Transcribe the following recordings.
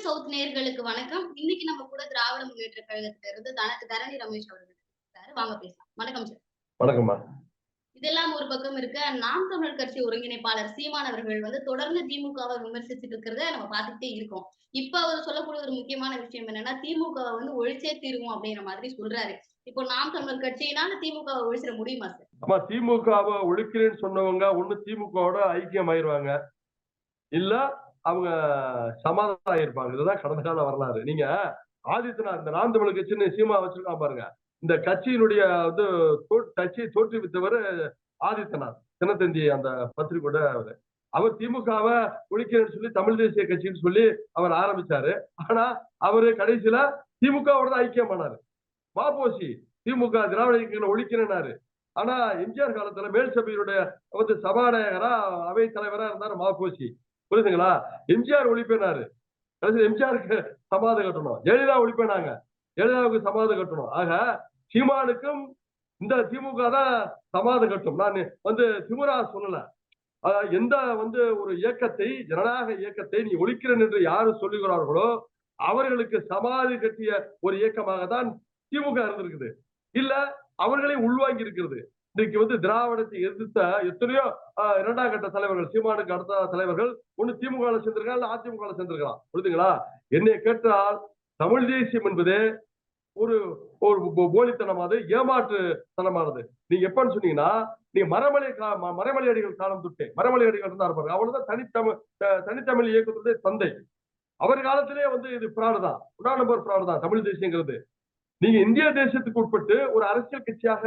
South நேயர்களுக்கு வணக்கம். இன்னைக்கு நம்ம கூட திராவிட முன்னேற்ற கழகத்துல இருந்து தரணி ரமேஷ் அவர்கள் இருக்காரு. வாங்க பேசலாம். வணக்கம் சார். வணக்கம்மா. இதெல்லாம் ஒரு பக்கம் இருக்க, நாம் தமிழர் கட்சி ஒருங்கிணைப்பாளர் சீமான் அவர்கள் தொடர்ந்து திமுகவை விமர்சிச்சுட்டு இருக்கிறத நம்ம பார்த்துக்கிட்டே இருக்கோம். இப்ப அவர் சொல்லக்கூடிய ஒரு முக்கியமான விஷயம் என்னன்னா, திமுகவ ஒழிச்சே தீருவோம் அப்படிங்கிற மாதிரி சொல்றாரு. இப்போ நாம் தமிழர் கட்சியினால திமுகவ ஒழிச்சிட முடியுமா சார்? ஆமா, திமுகவ ஒழிக்கிறேன்னு சொன்னவங்க ஒண்ணு திமுகவோட ஐக்கியம் ஆயிருவாங்க. இல்ல அவங்க சமாதானம் ஆயிருப்பாங்க. இதுதான் கடந்த கால வரலாறு. நீங்க ஆதித்யநாத் இந்த நாம் தமிழர் கட்சின்னு சீமா வச்சிருக்கான் பாருங்க. இந்த கட்சியினுடைய கட்சியை தோற்றுவித்தவர் ஆதித்யநாத். தினத்தந்தி அந்த பத்திரிகையோட அவரு. அவர் திமுகவ ஒழிக்கிறேன்னு சொல்லி தமிழ் தேசிய கட்சின்னு சொல்லி அவர் ஆரம்பிச்சாரு. ஆனா அவரு கடைசியில திமுகவோட தான் ஐக்கியமானாரு. மாபோசி திமுக திராவிட இயக்கங்களை ஒழிக்கிறேன்னாரு. ஆனா எம்ஜிஆர் காலத்துல மேல் சபையினுடைய சபாநாயகரா அவை தலைவரா இருந்தாரு மாபோசி. புரியுதுங்களா? எம்ஜிஆர் ஒழிப்பேனாரு. எம்ஜிஆருக்கு சமாதி கட்டணும். ஜெயலலிதா ஒழிப்பேனாங்க. ஜெயலலிதாவுக்கு சமாதி கட்டணும். ஆக சீமானுக்கும் இந்த திமுக தான் சமாதி கட்டும். நான் திமுறா சொல்லல. எந்த ஒரு இயக்கத்தை, ஜனநாயக இயக்கத்தை நீ ஒழிக்கிறேன் என்று யாரு சொல்லுகிறார்களோ அவர்களுக்கு சமாதி கட்டிய ஒரு இயக்கமாக தான் திமுக இருந்திருக்குது. இல்ல அவர்களே உள்வாங்கி இருக்கிறது. இன்னைக்கு திராவிடத்தை எதிர்த்த எத்தனையோ இரண்டாம் கட்ட தலைவர்கள், சீமானுக்கு அடுத்த தலைவர்கள் ஒண்ணு திமுக சேர்ந்திருக்காங்க, இல்ல அதிமுக சேர்ந்திருக்கலாம். புரியுதுங்களா? என்னை கேட்டால் தமிழ் தேசியம் என்பது ஒரு போலித்தனமானது, ஏமாற்றுத்தனமானது. நீங்க எப்பன்னு சொன்னீங்கன்னா, நீங்க மறைமலை அடிகள் காலம் தொட்டே மறைமலை அடிகள் இருந்தா இருப்பாரு. அவர்தான் தனித்தமிழ் இயக்கத்துடைய தந்தை. அவர் காலத்திலே இது பிராடு தான். உடான் நம்பர் பிராடு தான் தமிழ் தேசியங்கிறது. நீங்க இந்திய தேசத்துக்கு உட்பட்டு ஒரு அரசியல் கட்சியாக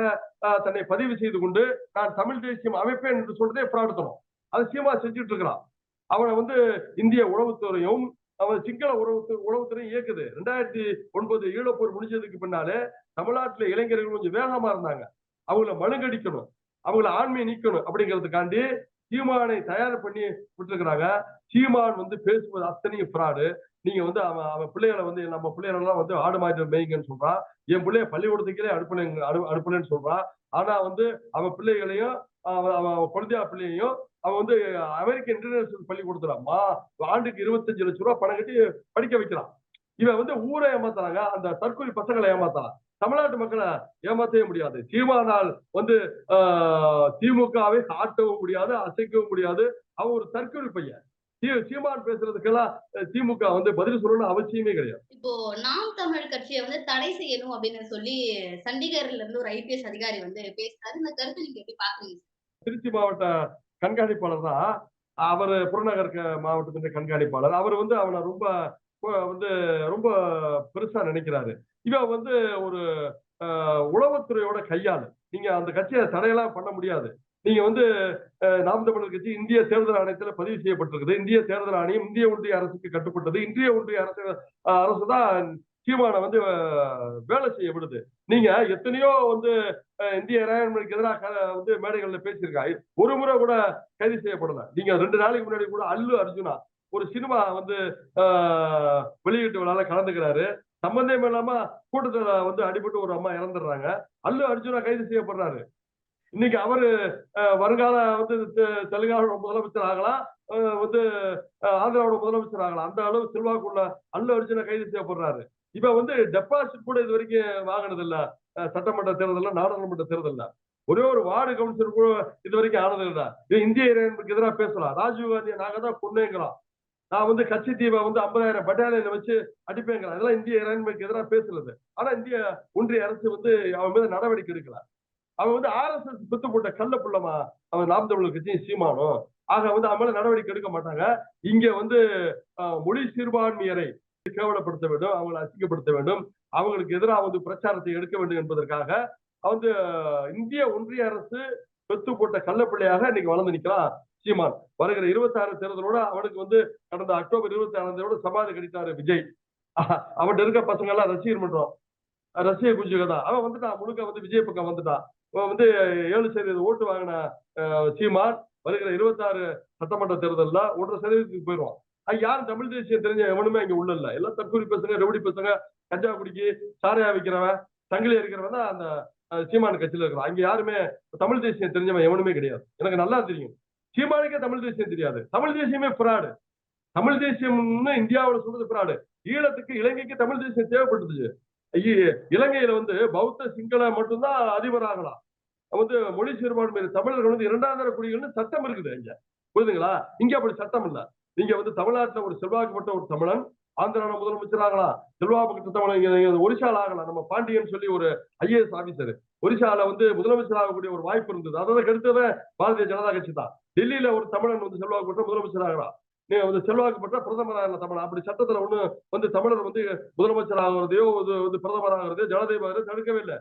தன்னை பதிவு செய்து கொண்டு நான் தமிழ் தேசியம் அமைப்பேன் என்று சொல்றதே பிராடுத்தனம். அது சீமா செஞ்சுட்டு இருக்கிறான். அவனை இந்திய உளவுத்துறையும் அவன் சிங்கள உளவுத்துறையும் இயக்குது. 2009 ஈழப்போர் முடிஞ்சதுக்கு பின்னாலே தமிழ்நாட்டுல இளைஞர்கள் கொஞ்சம் வேகமா இருந்தாங்க. அவங்கள மழுங்கடிக்கணும், அவங்கள ஆண்மையை நீக்கணும் அப்படிங்கிறதுக்காண்டி சீமானை தயார் பண்ணி விட்டுருக்கிறாங்க. சீமான் பேசுவது அத்தனையும் பிராடு. நீங்க அவன் பிள்ளைகளை நம்ம பிள்ளைகள் எல்லாம் ஆடு மாட்டு மேய்ங்கன்னு சொல்றான். என் பிள்ளைய பள்ளிக்கூடத்துக்கே அனுப்புனேன்னு சொல்றான். ஆனா அவன் பிள்ளைகளையும் அவன் குழந்தையா பிள்ளையையும் அவன் அமெரிக்க இன்டர்நேஷனல் பள்ளிக்கூடத்துல ஆண்டுக்கு 25 லட்சம் ரூபாய் பணம் கட்டி படிக்க வைக்கிறான். இவன் ஊரை ஏமாத்துறாங்க, அந்த தற்கொலை பசங்களை ஏமாத்தலாம். தமிழ்நாட்டு மக்களை ஏமாற்றவே முடியாது. சீமானால் திமுகவை காட்டவும் முடியாது, அசைக்கவும் முடியாது. அவன் ஒரு தற்கொலை பையன். சீமான் பேசுறதுக்கெல்லாம் திமுக பதில் சொல்லணும்னு அவசியமே கிடையாது. இப்போ நாம் தமிழ் கட்சியை தடை செய்யணும் அப்படின்னு சொல்லி சண்டிகர்ல இருந்து ஒரு ஐபிஎஸ் அதிகாரி பேசுறாரு. இந்த கருத்தை நீங்க எப்படி பாக்குறீங்க? திருச்சி மாவட்ட கண்காணிப்பாளர் தான் அவரு. புறநகர் மாவட்டத்தின் கண்காணிப்பாளர். அவர் அவனை ரொம்ப ரொம்ப பெருசா நினைக்கிறாரு. இவன் ஒரு உளவுத்துறையோட கையாளு. நீங்க அந்த கட்சியை தடையெல்லாம் பண்ண முடியாது. நீங்க நாம் தமிழர் கட்சி இந்திய தேர்தல் ஆணையத்தில் பதிவு செய்யப்பட்டிருக்குது. இந்திய தேர்தல் ஆணையம் இந்திய ஒன்றிய அரசுக்கு கட்டுப்பட்டது. இந்திய ஒன்றிய அரசுதான் சீமானை வேலை செய்ய விடுது. நீங்க எத்தனையோ இந்திய இறையாண்மைக்கு எதிராக மேடைகள்ல பேசியிருக்காங்க. ஒரு முறை கூட கைது செய்யப்படல. நீங்க 2 நாளைக்கு முன்னாடி கூட அல்லு அர்ஜுனா ஒரு சினிமா வெளியீட்டு விழால கலந்துக்கிறாரு. சம்பந்தமே இல்லாம கூட்டத்துல அடிபட்டு ஒரு அம்மா இறந்துடுறாங்க. அல்லு அர்ஜுனா கைது செய்யப்படுறாரு. இன்னைக்கு அவரு வருங்கால தெலுங்கானாவோட முதலமைச்சர் ஆகலாம், ஆந்திராவோட முதலமைச்சர் ஆகலாம். அந்த அளவு செல்வாக்குள்ள அல்லு அர்ஜுனா கைது செய்யப்படுறாரு. இப்ப டெபாசிட் கூட இது வரைக்கும் வாங்கினது இல்ல. சட்டமன்ற தேர்தல், நாடாளுமன்ற தேர்தல் ஒரே ஒரு வார்டு கவுன்சிலர் கூட இது வரைக்கும் ஆனது இல்ல. இந்திய இறையாண்மைக்கு எதிராக பேசலாம். ராஜீவ் காந்தியை நாங்க தான் கொன்னேங்கிறோம். நான் கட்சி தீவை 50,000 பட்டாலியனை வச்சு அடிப்பேங்கிறேன். அதெல்லாம் இந்திய இறையாண்மைக்கு எதிராக பேசுறது. ஆனா இந்திய ஒன்றிய அரசு அவன் மீது நடவடிக்கை எடுக்கல. அவன் RSS பெத்து போட்ட கள்ள புள்ளமா அவன் நாம் தமிழர் கட்சியும் சீமானும். ஆக அவன் மேல நடவடிக்கை எடுக்க மாட்டாங்க. இங்க மொழி சிறுபான்மையரை கேவலப்படுத்த வேண்டும், அவங்களை அசிங்கப்படுத்த வேண்டும், அவங்களுக்கு எதிராக பிரச்சாரத்தை எடுக்க வேண்டும் என்பதற்காக இந்திய ஒன்றிய அரசு பெத்து போட்ட கள்ளப்பிள்ளையாக இன்னைக்கு வளர்ந்து நிற்கிறான் சீமான். வருகிற 26 தேர்தலோட அவனுக்கு கடந்த அக்டோபர் 26 சமாதி கடித்தாரு விஜய். அவன் இருக்க பசங்க எல்லாம் ரசிகர் மன்றம், ரசிக குஞ்சுக தான். அவன் முழுக்க விஜய் பக்கம் வந்துட்டான். 7% ஓட்டு வாங்கின சீமான் வருகிற 26 சட்டமன்ற தேர்தல்ல 1.5% போயிடுவான். யாரும் தமிழ் தேசியம் தெரிஞ்ச எவனுமே அங்க உள்ள இல்ல. எல்லாம் தற்கொலை பசங்க, ரவுடி பசங்க, கஞ்சா குடிக்கி சாரையா விற்கிறவன், சங்கிலி இருக்கிறவன் தான் அந்த சீமான் கட்சியில இருக்கிறான். அங்க யாருமே தமிழ் தேசியம் தெரிஞ்சவன் எவனுமே கிடையாது. எனக்கு நல்லா தெரியும். சீமானுக்கே தமிழ் தேசியம் தெரியாது. தமிழ் தேசியமே பிராடு. தமிழ் தேசியம்னு இந்தியாவில் சொல்றது பிராடு. ஈழத்துக்கு இலங்கைக்கு தமிழ் தேசியம் தேவைப்பட்டுச்சு. இலங்கையில வந்து பௌத்த சிங்கள மட்டும்தான் அதிபர் ஆகலாம். வந்து மொழி சிறுபான்மை தமிழர்கள் வந்து இரண்டாம் தர குடிகள்னு சட்டம் இருக்குது இங்க. புரியுதுங்களா? இங்க அப்படி சட்டம் இல்ல. நீங்க வந்து தமிழ்நாட்டுல ஒரு செல்வாக்குப்பட்ட ஒரு தமிழன் ஆந்திரால முதலமைச்சர் ஆகலாம், செல்வாக்குப்பட்ட தமிழன் இங்க ஒரிசால ஆகலாம். நம்ம பாண்டியன் சொல்லி ஒரு IAS ஆபீசர் ஒரிசால வந்து முதலமைச்சர் ஆகக்கூடிய ஒரு வாய்ப்பு இருந்தது. அதற்கு அடுத்தது பாரதிய ஜனதா கட்சி தான். டெல்லியில ஒரு தமிழன் வந்து செல்வாக்குப்பட்ட முதலமைச்சர் ஆகலாம், நீங்க வந்து செல்வாக்குப்பட்ட பிரதமர் ஆகலாம் தமிழ். அப்படி சட்டத்துல ஒண்ணு வந்து தமிழர் வந்து முதலமைச்சர் ஆகிறதையோ வந்து பிரதமர் ஆகிறதையோ ஜனாதிபதி தடுக்கவே இல்லை.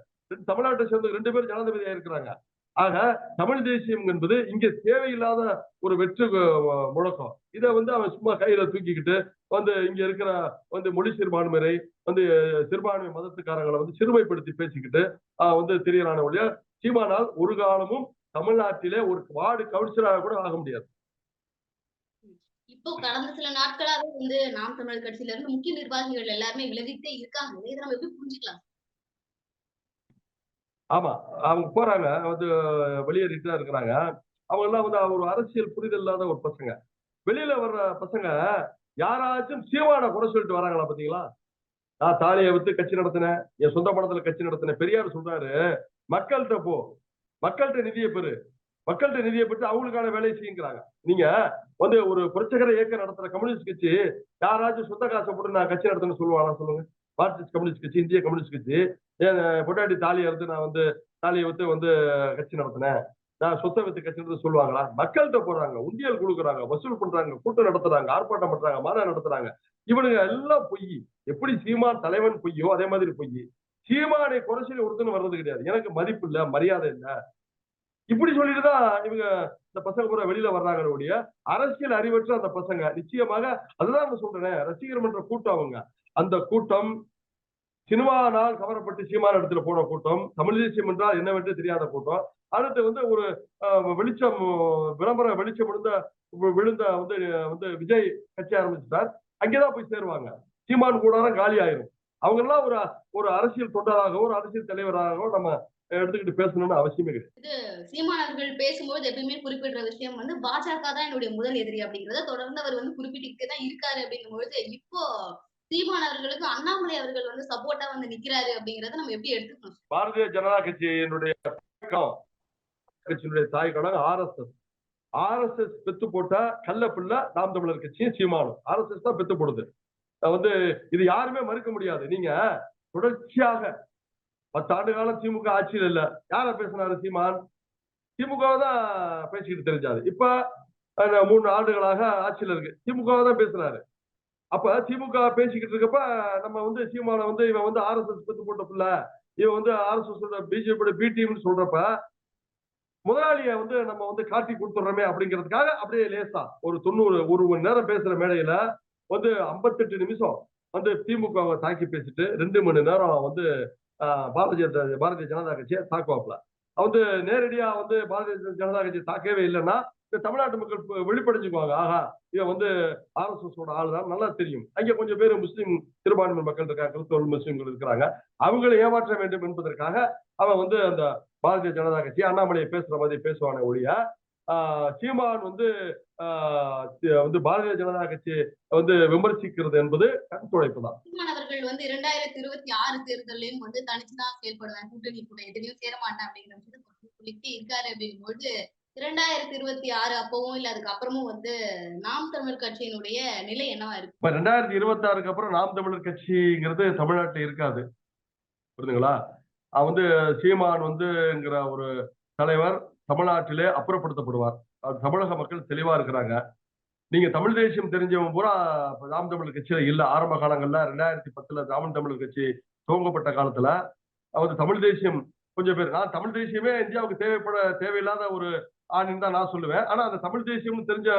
தமிழ்நாட்டை சேர்ந்த 2 பேர் ஜனாதிபதியா இருக்கிறாங்க. ஆக தமிழ் தேசியம் என்பது இங்க தேவையில்லாத ஒரு வெற்று முழக்கம். இதை வந்து அவன் சும்மா கையில தூக்கிக்கிட்டு வந்து இங்க இருக்கிற வந்து மொழி சிறுபான்மையை வந்து சிறுபான்மை மதத்துக்காரங்களை வந்து சிறுமைப்படுத்தி பேசிக்கிட்டு வந்து தெரியறான ஒழிய சீமானால் ஒரு காலமும் தமிழ்நாட்டிலே ஒரு வார்டு கவுன்சிலராக கூட ஆக முடியாது. இப்போ கடந்த சில நாட்களாவே வந்து நாம் தமிழர் கட்சியில இருந்து முக்கிய நிர்வாகிகள் எல்லாருமே விலகிட்டே இருக்காங்க. இதை நம்ம எப்படி புரிஞ்சுக்கலாம்? ஆமா, அவங்க போறாங்க வந்து வெளியேறிட்டு தான் இருக்கிறாங்க. அவங்க எல்லாம் வந்து ஒரு அரசியல் புரிதல் இல்லாத ஒரு பசங்க. வெளியில வர்ற பசங்க யாராச்சும் சீமான குறை சொல்லிட்டு வராங்களா பாத்தீங்களா? நான் தாலியை வித்து கட்சி நடத்தினேன், என் சொந்த பணத்துல கட்சி நடத்தினேன். பெரியார் சொல்றாரு, மக்கள்கிட்ட போ, மக்கள்கிட்ட நிதியை பெறு, மக்கள்கிட்ட நிதியை பெற்று அவங்களுக்கான வேலையை செய்யுங்கிறாங்க. நீங்க வந்து ஒரு புரட்சிகர இயக்கம் நடத்துற கம்யூனிஸ்ட் கட்சி யாராச்சும் சொந்த காசை போட்டு நான் கட்சி நடத்தணும்னு சொல்லுவானா சொல்லுங்க? மார்க்சிஸ்ட் கம்யூனிஸ்ட் கட்சி, இந்திய கம்யூனிஸ்ட் கட்சி என் பொட்டாட்டி தாலியை இருந்து நான் வந்து தாலியை வித்து வந்து கட்சி நடத்தினேன், நான் சொத்தை வித்து கட்சி நடத்த சொல்லுவாங்களா? மக்கள்கிட்ட போறாங்க, உண்டியல் கொடுக்குறாங்க, வசூல் பண்றாங்க, கூட்டம் நடத்துறாங்க, ஆர்ப்பாட்டம் பண்றாங்க, மாநாடு நடத்துறாங்க. இவனுங்க எல்லாம் பொய். எப்படி சீமான் தலைவன் பொய்யோ அதே மாதிரி பொய். சீமானை குறை சொல்லி ஒருத்தனும் வர்றது கிடையாது. எனக்கு மதிப்பு இல்ல, மரியாதை இல்ல, இப்படி சொல்லிட்டுதான் இவங்க இந்த பசங்க பூரா வெளியில வர்றாங்க ஒழிய அரசியல் அறிவற்ற அந்த பசங்க நிச்சயமாக அதுதான் சொல்றேன். ரசிகர் மன்ற கூட்டம் அவங்க. அந்த கூட்டம் சினிமானால் கவரப்பட்டு சீமான இடத்துல போன கூட்டம், தமிழ் தேசியம் என்றால் என்னவென்று தெரியாத கூட்டம். அடுத்து வந்து ஒரு வெளிச்சம் விளம்பர வெளிச்சம் விழுந்த வந்து வந்து விஜய் கட்சி ஆரம்பிச்சுட்டார், அங்கேதான் போய் சேருவாங்க. சீமான் கூடாரம் காலி ஆயிரும். அவங்க எல்லாம் ஒரு ஒரு அரசியல் தொண்டராகவோ ஒரு அரசியல் தலைவராகவோ நம்ம எடுத்துக்கிட்டு பேசணும்னு அவசியமே கிடையாது. சீமானவர்கள் பேசும்போது எப்பயுமே குறிப்பிடுற விஷயம் வந்து பாஜக தான் என்னுடைய முதல் எதிரி அப்படிங்கிறத தொடர்ந்து அவர் வந்து குறிப்பிட்டுக்கிட்டே தான் இருக்காரு அப்படிங்கும் பொழுது, இப்போ சீமான் அவர்களுக்கு அண்ணாமலை அவர்கள் வந்து சப்போர்ட்டா வந்து நிக்கிறாரு அப்படிங்கிறத நம்ம எப்படி எடுத்துக்கணும்? பாரதிய ஜனதா கட்சியினுடைய கட்சியினுடைய தாய் கழகம் RSS. RSS பெத்து போட்ட கள்ள பிள்ளை நாம் தமிழர் கட்சியும் சீமானும். RSS தான் பெத்து போடுது. வந்து இது யாருமே மறுக்க முடியாது. நீங்க தொடர்ச்சியாக 10 ஆண்டு காலம் திமுக ஆட்சியில் இல்ல, யார பேசினாரு சீமான்? திமுக தான் பேசிக்கிட்டு தெரிஞ்சாரு. இப்ப 3 ஆண்டுகளாக ஆட்சியில் இருக்கு, திமுக தான் பேசுறாரு. அப்ப திமுக பேசிக்கிட்டு இருக்கப்ப நம்ம வந்து சீமான வந்து இவன் வந்து RSS பெத்து போட்ட பிள்ளை, இவன் வந்து RSS பிஜேபி பி டீம்னு சொல்றப்ப முதலாளியை வந்து நம்ம வந்து காட்டி கொடுத்துடுறோமே அப்படிங்கிறதுக்காக அப்படியே லேசா ஒரு 90 1 மணி நேரம் பேசுற மேடையில வந்து 58 நிமிஷம் வந்து திமுகவை தாக்கி பேசிட்டு 2 மணி நேரம் வந்து பாரதிய ஜனதா கட்சியை தாக்குவாப்ல. வந்து நேரடியா வந்து பாரதிய ஜனதா கட்சி தாக்கவே இல்லைன்னா இந்த தமிழ்நாட்டு மக்கள் வெளிப்படைஞ்சுக்குவாங்க, ஆஹா இவன் வந்து RSS ஆளுதான் நல்லா தெரியும். அங்க கொஞ்சம் பேர் முஸ்லீம் சிறுபான்மை மக்கள் இருக்காங்க, கிறிஸ்தவ முஸ்லீம்கள் இருக்கிறாங்க, அவங்களை ஏமாற்ற வேண்டும் என்பதற்காக அவன் வந்து அந்த பாரதிய ஜனதா கட்சி அண்ணாமலையை பேசுற மாதிரி பேசுவானே ஒழிய சீமான் வந்து வந்து பாரதிய ஜனதா கட்சி வந்து விமர்சிக்கிறது என்பது கருத்துழைப்பு தான். சீமான் அவர்கள் வந்து 2026 தேர்தலையும் வந்து தனிச்சுதான் செயல்படுவேன், கூட்டணி கூட எதிரையும் சேர மாட்டேன் அப்படிங்கிற விஷயத்தை சொல்லிட்டே இருக்காரு அப்படிங்கும்போது 2026 அப்பவும் இல்ல அதுக்கு அப்புறமும் வந்து நாம் தமிழர் கட்சியினுடைய நிலை என்னவா இருக்கு? இப்ப 2026க்கு அப்புறம் நாம் தமிழர் கட்சிங்கிறது தமிழ்நாட்டில் இருக்காது. புரியுதுங்களா? வந்து சீமான் வந்துங்கிற ஒரு தலைவர் தமிழ்நாட்டிலே அப்புறப்படுத்தப்படுவார். தமிழக மக்கள் தெளிவா இருக்கிறாங்க. நீங்க தமிழ் தேசியம் தெரிஞ்சவங்க பூரா நாம் தமிழர் கட்சியில இல்ல. ஆரம்ப காலங்கள்ல 2010ல நாம் தமிழர் கட்சி துவங்கப்பட்ட காலத்துல வந்து தமிழ் தேசியம் கொஞ்சம் பேர், நான் தமிழ் தேசியமே இந்தியாவுக்கு தேவையில்லாத ஒரு ஆணின்னு தான் நான் சொல்லுவேன். ஆனா அந்த தமிழ் தேசியம்னு தெரிஞ்ச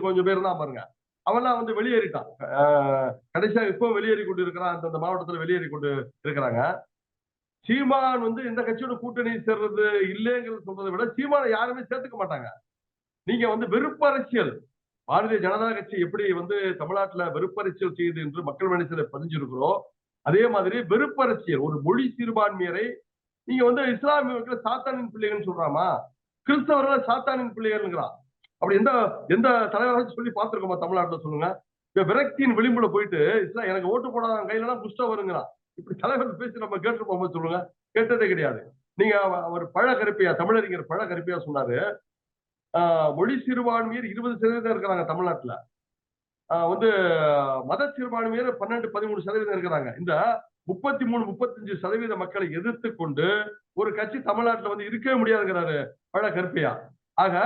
கொஞ்சம் பேர் தான் பாருங்க, அவெல்லாம் வந்து வெளியேறிட்டான். கடைசியா இப்போ வெளியேறி கொண்டு இருக்கிறான், அந்த மாவட்டத்துல வெளியேறி கொண்டு இருக்கிறாங்க. சீமான் வந்து இந்த கட்சியோட கூட்டணி சேர்றது இல்லைங்கிறது சொல்றதை விட சீமானை யாருமே சேர்த்துக்க மாட்டாங்க. நீங்க வந்து வெறுப்பு அரசியல், பாரதிய ஜனதா கட்சி எப்படி வந்து தமிழ்நாட்டுல வெறுப்பரசியல் செய்யுது என்று மக்கள் மனசுல பதிஞ்சிருக்கிறோம், அதே மாதிரி வெறுப்பரசியல் ஒரு மொழி சிறுபான்மையரை நீங்க வந்து இஸ்லாமியர்கள் சாத்தானின் பிள்ளைகள் சொல்றாமா, கிறிஸ்தவர்கள் சாத்தானின் பிள்ளைகள்ங்கிறான். அப்படி எந்த எந்த தலைவராச்சும் சொல்லி பார்த்திருக்கோமா தமிழ்நாட்டுல சொல்லுங்க? இந்த விரக்தியின் விளிம்புல போயிட்டு எனக்கு ஓட்டு போடாத கையிலலாம் குஷ்டம் வருங்கிறான். இப்படி தலைவர் பேசி நம்ம கேட்டிருப்போமா சொல்லுங்க? கேட்டதே கிடையாது. நீங்க அவர் பழ கருப்பையா, தமிழறிஞர் பழ கருப்பையா சொன்னாரு, மொழி சிறுபான்மையர் 20% இருக்கிறாங்க தமிழ்நாட்டுல. வந்து மத சிறுபான்மையர் 12, 13% இருக்கிறாங்க. இந்த 33, 35% மக்களை எதிர்த்து கொண்டு ஒரு கட்சி தமிழ்நாட்டுல வந்து இருக்கவே முடியாதுங்கிறாரு பழ கருப்பையா. ஆக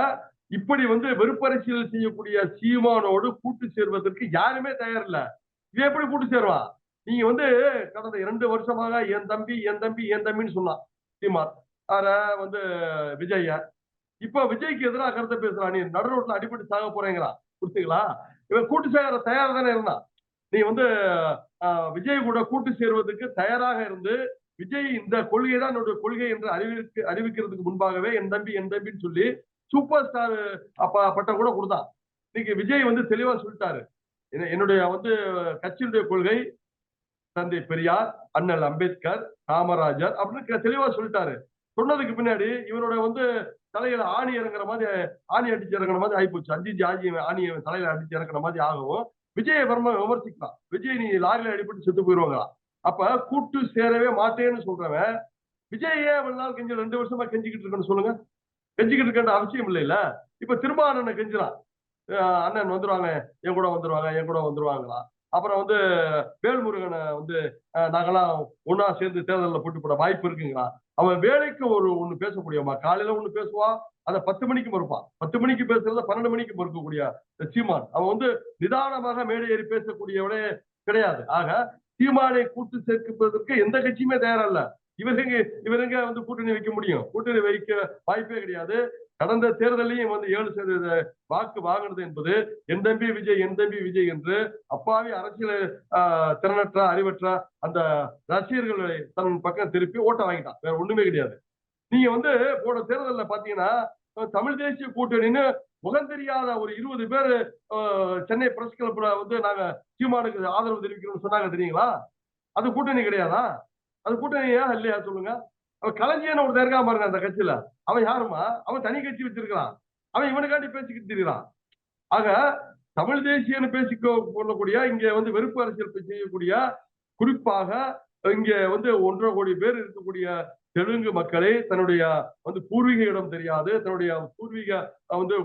இப்படி வந்து வெறுப்பரசியல் செய்யக்கூடிய சீமானோடு கூட்டு சேர்வதற்கு யாருமே தயார் இல்ல. இது எப்படி கூட்டு சேருவான்? நீங்க வந்து கடந்த 2 வருஷமாக என் தம்பி, என் தம்பி, என் தம்பின்னு சொன்னான் சீமான். ஆர வந்து விஜய. இப்ப விஜய்க்கு எதிராக கருத்தை பேசுறான். நீ நடு ரோட்ல அடிபட்டு சாக போறேங்கிறான். புரியுதுங்களா? இவன் கூட்டு சேர தயாரா தானே இருந்தான். நீ வந்து விஜய் கூட கூட்டு சேருவதற்கு தயாராக இருந்து விஜய் இந்த கொள்கை தான் என்னுடைய கொள்கை என்று அறிவிக்கிறதுக்கு முன்பாகவே என் தம்பி என் தம்பின்னு சொல்லி சூப்பர் ஸ்டார் பட்டம் கூட கொடுத்தான். இன்னைக்கு விஜய் வந்து தெளிவா சொல்லிட்டாரு. என்னுடைய வந்து கட்சியினுடைய கொள்கை தந்தை பெரியார், அண்ணல் அம்பேத்கர், காமராஜர் அப்படின்னு தெளிவா சொல்லிட்டாரு. சொன்னதுக்கு பின்னாடி இவரோட வந்து தலையில ஆணி இறங்குற மாதிரி, ஆணி அடிச்சு இறங்குற மாதிரி ஆயிப்போச்சு. ஆணியை தலையில அடிச்சு இறங்குற மாதிரி ஆகவும் விஜய விமர்சிக்கலாம். விஜய் நீ லாரியில அடிபட்டு செத்து போயிருவாங்களாம். அப்ப கூட்டு சேரவே மாட்டேன்னு சொல்றவன் விஜய் ஏன் இவ்வளவு நாள் கெஞ்சி 2 வருஷமா கெஞ்சிக்கிட்டு இருக்கேன்னு சொல்லுங்க. கெஞ்சிக்கிட்டு இருக்க அவசியம் இல்லைல்ல. இப்ப திரும்ப அண்ணன் கெஞ்சுறான். அண்ணன் வந்துருவாங்க, என் கூட வந்துருவாங்க, என் கூட வந்துருவாங்களா. அப்புறம் வந்து வேல்முருகனை வந்து நாங்கெல்லாம் ஒன்னா சேர்ந்து தேர்தலில் போட்டி போட வாய்ப்பு இருக்குங்களா. அவன் வேலைக்கு ஒண்ணு பேசக்கூடியவா, காலையில ஒண்ணு பேசுவான், அதை 10 மணிக்கு மறுப்பான். 10 மணிக்கு பேசுறத 12 மணிக்கு மறுக்கக்கூடிய சீமான். அவன் வந்து நிதானமாக மேடை ஏறி பேசக்கூடியவனே கிடையாது. ஆக சீமானை கூட்டு சேர்ப்பதற்கு எந்த கட்சியுமே தயாரா இல்ல. இவருங்க வந்து கூட்டணி வைக்க முடியும்? கூட்டணி வைக்க வாய்ப்பே கிடையாது. கடந்த தேர்தலையும் வந்து 7% வாக்கு வாங்கினது என்பது என் தம்பி விஜய், என் தம்பி விஜய் என்று அப்பாவி அரசியல் திறனற்ற அறிவற்ற அந்த ரசிகர்களை தன் பக்கம் திருப்பி ஓட்ட வாங்கிட்டான். வேற ஒண்ணுமே கிடையாது. நீங்க வந்து போன தேர்தலில் பாத்தீங்கன்னா தமிழ் தேசிய கூட்டணின்னு முகம் தெரியாத ஒரு 20 பேர் சென்னை பிரஸ் கிளப்ல வந்து நாங்க சீமானுக்கு ஆதரவு தெரிவிக்கிறோம்னு சொன்னாங்க தெரியுங்களா? அது கூட்டணி கிடையாதா? அது கூட்டணியா இல்லையா சொல்லுங்க? அவன் களஞ்சியன்னு ஒரு இருக்கான் பாருங்க அந்த கட்சியில. அவன் யாருமா? அவன் தனி கட்சி வச்சிருக்கிறான். அவன் இவனுக்காண்டி பேசிக்கிட்டு இருக்கிறான். ஆக தமிழ் தேசியன்னு கொள்ளக்கூடிய இங்க வந்து வெறுப்பு அரசியல் செய்யக்கூடிய குறிப்பாக இங்க வந்து 1.5 கோடி பேர் இருக்கக்கூடிய தெலுங்கு மக்களை தன்னுடைய வந்து பூர்வீக இடம் தெரியாது, தன்னுடைய பூர்வீக வந்து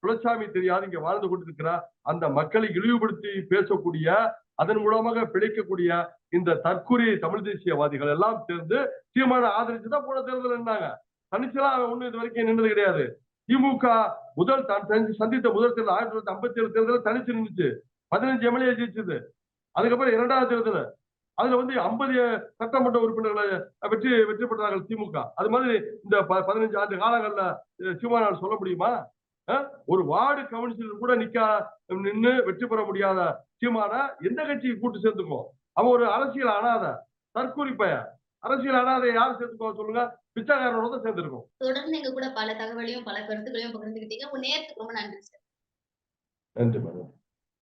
குலச்சாமி தெரியாது இங்க வாழ்ந்து கொண்டிருக்கிற அந்த மக்களை இழிவுபடுத்தி பேசக்கூடிய, அதன் மூலமாக பிழைக்கக்கூடிய இந்த தற்கொலை தமிழ் தேசியவாதிகள் எல்லாம் சேர்ந்து சீமான ஆதரிச்சுதான் போன தேர்தல் நின்றாங்க. தனிச்செல்லாம் ஒண்ணு இது வரைக்கும் நின்றது கிடையாது. திமுக சந்தித்த முதல் தேர்தல் 1957 தேர்தல் தனிச்சு நின்றுச்சு. 15 எம்எல்ஏ ஜெயிச்சது. அதுக்கப்புறம் 2வது தேர்தல் அதுல வந்து 50 சட்டமன்ற உறுப்பினர்களை வெற்றி பெற்றார்கள் திமுக. அது மாதிரி இந்த 15 ஆண்டு காலங்கள்ல சீமானால் சொல்ல முடியுமா? ஒரு வார்டு கவுன்சிலர் கூட நின்னு வெற்றி பெற முடியாத சீமான எந்த கட்சிக்கு கூட்டு சேர்த்துக்கும்? அவன் ஒரு அரசியல் அனாதை, தற்கூரி பையன். அரசியல் அனாதை யார் சேர்த்துக்கோ சொல்லுங்க? பிச்சைக்காரனோட தான் சேர்ந்திருக்கும். தொடர்ந்து எங்க கூட பல தகவலையும் பல கருத்துக்களையும் பகிர்ந்துக்கிட்டீங்க. உங்க நேரத்துக்கு ரொம்ப நன்றி சார். நன்றி மேடம்.